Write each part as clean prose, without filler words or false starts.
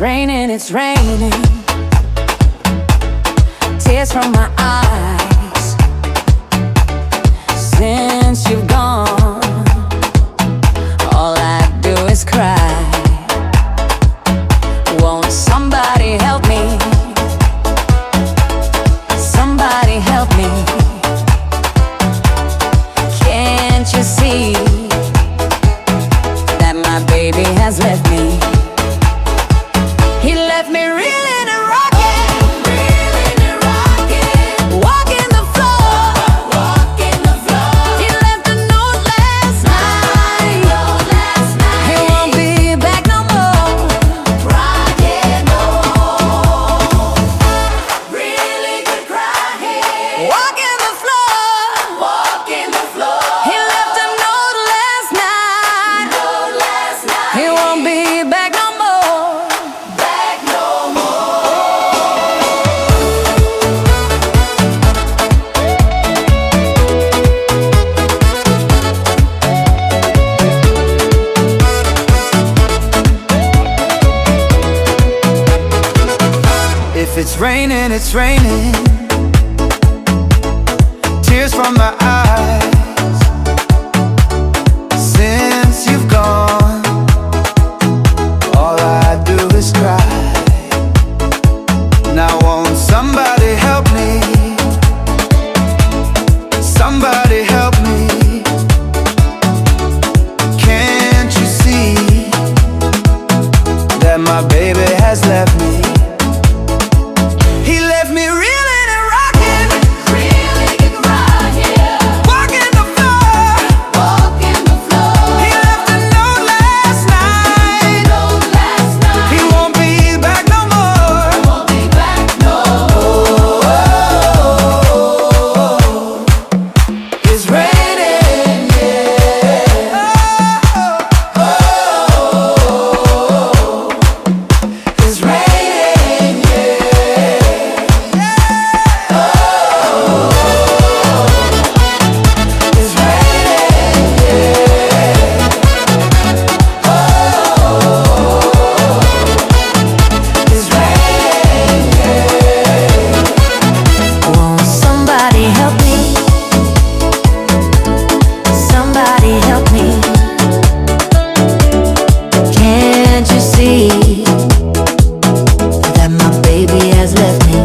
raining, it's raining. Tears from my eyes. Since you've gone, all I do is cry. Won't somebody help me? Somebody help me. Can't you see that my baby has left me? He left me reeling and rocking, reeling and rocking, walking the floor, walking the floor. He left a note last night, note last night. He won't be back no more, rocking home. Really could cry here, walking the floor, walking the floor. He left a note last night, note last night. He won't be back no more, back no more. If it's raining, it's raining. Tears from my eyes. Since you've gone, all I do is cry. Now won't somebody help me? Somebody help me. Can't you see that my baby has left me? He left me reeling and rocking, Really could cry here, walking the floor. walking the floor. He left a note last night. Note last night. He won't be back no more. Won't be back no more. It's raining, yeah. It's raining, yeah. It's raining, yeah. It's raining, yeah. Won't somebody help me? Somebody help me. Can't you see that my baby has left me?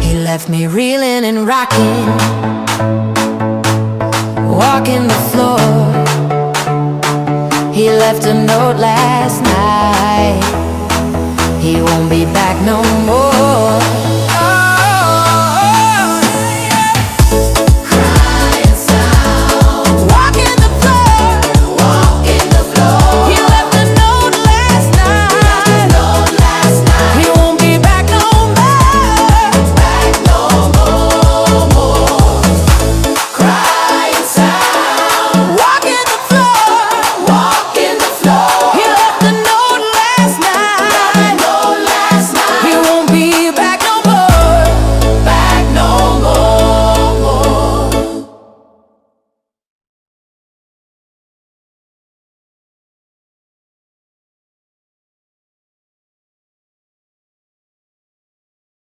He left me reeling and rocking, walking the floor. He left a note last night. He won't be back no